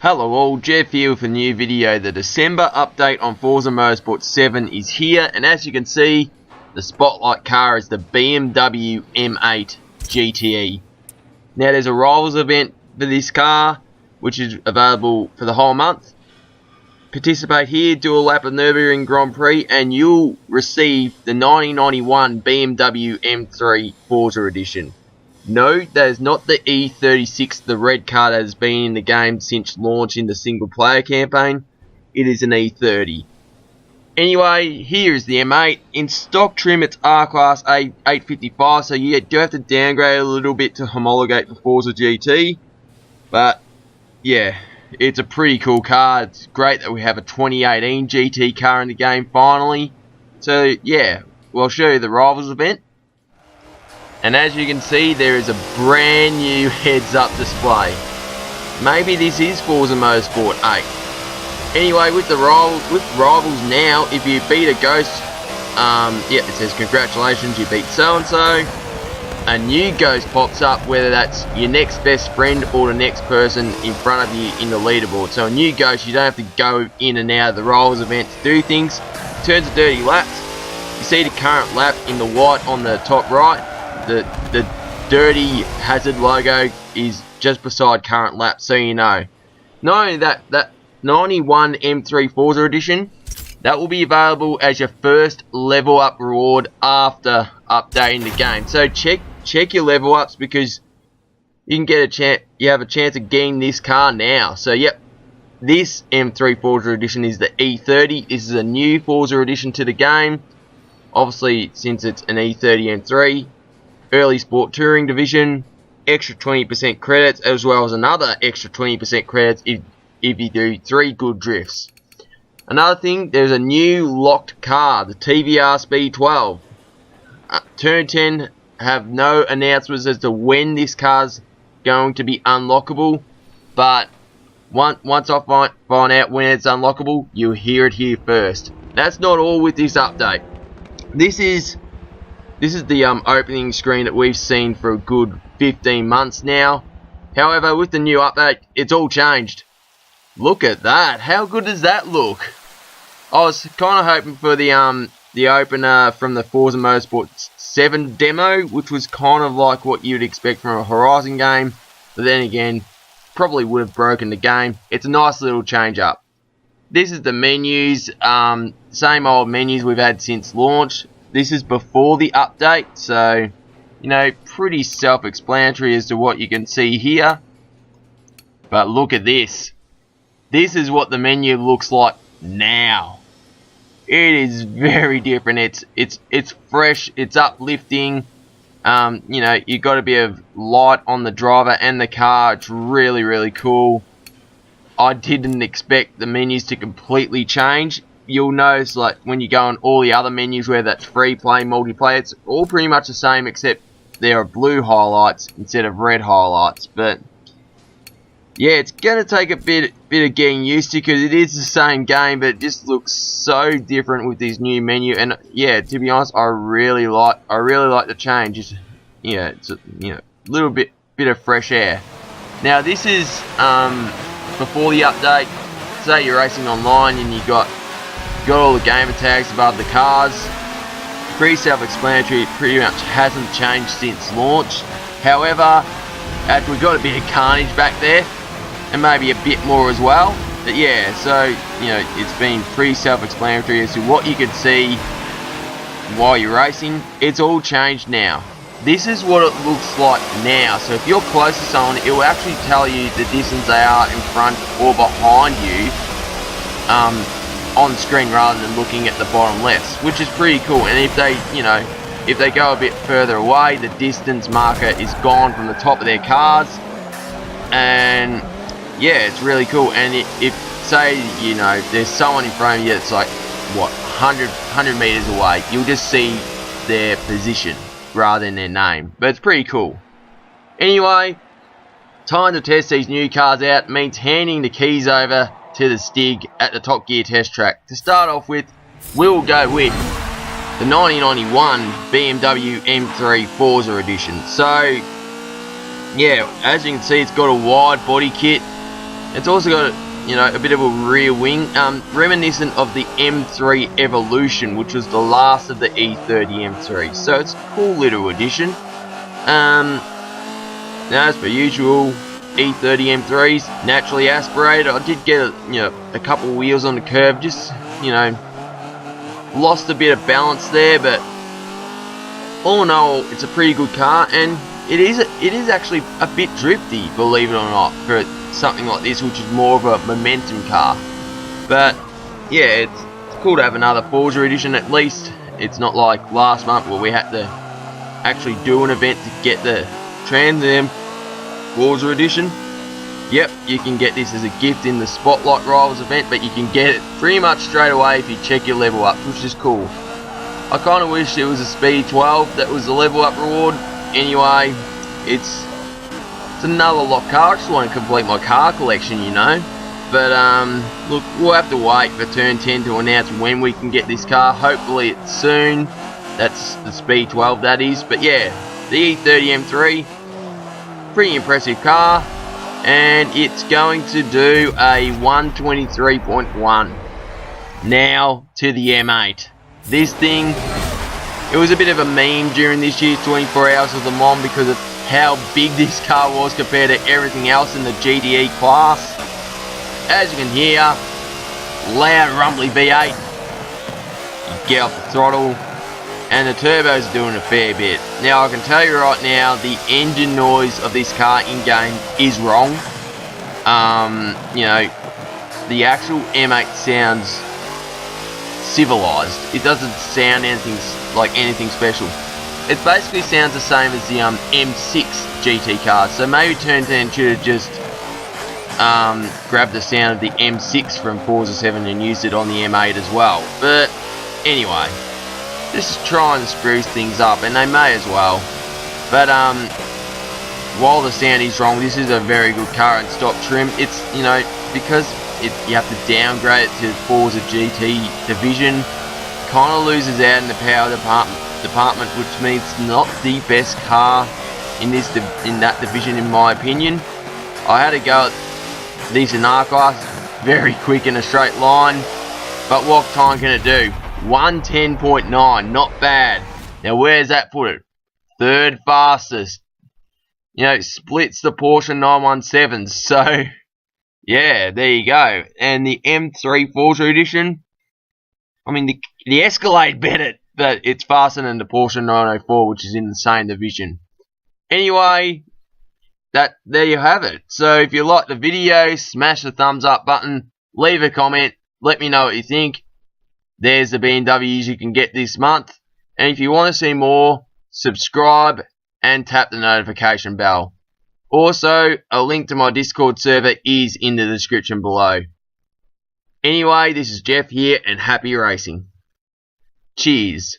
Hello all, Jeff here with a new video. The December update on Forza Motorsport 7 is here, and as you can see, the spotlight car is the BMW M8 GTE. Now there's a Rivals event for this car, which is available for the whole month. Participate here, do a lap of Nürburgring Grand Prix, and you'll receive the 1991 BMW M3 Forza Edition. No, that is not the E36, the red car that has been in the game since launch in the single player campaign. It is an E30. Anyway, here is the M8. In stock trim it's R-Class 855, so you do have to downgrade a little bit to homologate for Forza GT. But, yeah, it's a pretty cool car. It's great that we have a 2018 GT car in the game finally. So, yeah, we'll show you the Rivals event. And as you can see, there is a brand new heads-up display. Maybe this is Forza Motorsport 8. Anyway, with Rivals now, if you beat a ghost, yeah, it says congratulations, you beat so-and-so. A new ghost pops up, whether that's your next best friend or the next person in front of you in the leaderboard. So a new ghost, you don't have to go in and out of the Rivals event to do things. Turns to dirty laps. You see the current lap in the white on the top right. The dirty hazard logo is just beside current lap, so you know. Not only that, that 91 M3 Forza Edition, that will be available as your first level up reward after updating the game. So check your level ups, because you can get a chance. You have a chance of getting this car now. So yep, this M3 Forza Edition is the E30. This is a new Forza Edition to the game. Obviously, since it's an E30 M3. Early Sport Touring Division, extra 20% credits, as well as another extra 20% credits if you do 3 good drifts. Another thing, there's a new locked car, the TVR Speed 12. Turn 10 have no announcements as to when this car's going to be unlockable, but once I find out when it's unlockable, you'll hear it here first. That's not all with this update. This is the opening screen that we've seen for a good 15 months now. However, with the new update, it's all changed. Look at that. How good does that look? I was kind of hoping for the opener from the Forza Motorsport 7 demo, which was kind of like what you'd expect from a Horizon game. But then again, probably would have broken the game. It's a nice little change up. This is the menus. Same old menus we've had since launch. This is before the update, so, you know, pretty self-explanatory as to what you can see here. But look at this. This is what the menu looks like now. It is very different. It's fresh. It's uplifting. You know, you got a bit of light on the driver and the car. It's really, really cool. I didn't expect the menus to completely change. You'll notice, like, when you go on all the other menus where that's free play, multiplayer, it's all pretty much the same, except there are blue highlights instead of red highlights. But yeah, it's gonna take a bit of getting used to, because it is the same game, but it just looks so different with this new menu. And yeah, to be honest, I really like the change. It's, yeah, it's a, you know, little bit of fresh air. Now this is before the update. Say you're racing online and you got all the gamer tags above the cars. Pretty self-explanatory. It pretty much hasn't changed since launch. However, as we got a bit of carnage back there, and maybe a bit more as well. But yeah, so, you know, it's been pretty self-explanatory as to what you could see while you're racing. It's all changed now. This is what it looks like now. So if you're close to someone, it will actually tell you the distance they are in front or behind you on screen, rather than looking at the bottom left, which is pretty cool. And if they, you know, if they go a bit further away, the distance marker is gone from the top of their cars. And yeah, it's really cool. And if say, you know, there's someone in front of you that's like, what, 100 meters away, you'll just see their position rather than their name. But it's pretty cool. Anyway, time to test these new cars out means handing the keys over to the Stig at the Top Gear test track. To start off with, we'll go with the 1991 BMW M3 Forza Edition. So yeah, as you can see, it's got a wide body kit. It's also got, you know, a bit of a rear wing, reminiscent of the M3 Evolution, which was the last of the E30 M3. So it's a cool little addition. Now, as per usual, E30 M3s naturally aspirated. I did get a couple wheels on the curb, just, you know, lost a bit of balance there, but all in all, it's a pretty good car, and it is actually a bit drifty, believe it or not, for something like this, which is more of a momentum car. But yeah, it's cool to have another Forza Edition. At least it's not like last month where we had to actually do an event to get the Trans Am Forza Edition. Yep, you can get this as a gift in the Spotlight Rivals event, but you can get it pretty much straight away if you check your level up, which is cool. I kind of wish it was a Speed 12 that was the level up reward. Anyway, it's another lock car. I just want to complete my car collection, you know. But look, we'll have to wait for Turn 10 to announce when we can get this car. Hopefully it's soon. That's the Speed 12, that is. But yeah, the E30 M3, pretty impressive car. And it's going to do a 123.1. Now to the M8. This thing, it was a bit of a meme during this year's 24 Hours of Le Mans because of how big this car was compared to everything else in the GTE class. As you can hear, loud rumbly V8. You get off the throttle, and the turbo's doing a fair bit. Now I can tell you right now, the engine noise of this car in game is wrong. You know, the actual M8 sounds civilized. It doesn't sound anything special. It basically sounds the same as the M6 GT cars. So maybe Turn 10 should have just grabbed the sound of the M6 from Forza 7 and used it on the M8 as well. But anyway, just trying to spruce things up, and they may as well. But while the sound is wrong, this is a very good car and stock trim. It's, you know, because you have to downgrade it to Forza GT division, kind of loses out in the power department, which means it's not the best car in that division, in my opinion. I had to go at these in R-Class, very quick in a straight line, but what time can it do? 110.9, not bad. Now where's that put it? Third fastest. You know, splits the Porsche 917s, so yeah, there you go. And the M3 Forza Edition, I mean, the Escalade better, but it's faster than the Porsche 904, which is in the same division. Anyway, there you have it. So if you like the video, smash the thumbs up button, leave a comment, let me know what you think. There's the BMWs you can get this month. And if you want to see more, subscribe and tap the notification bell. Also, a link to my Discord server is in the description below. Anyway, this is Jeff here, and happy racing. Cheers.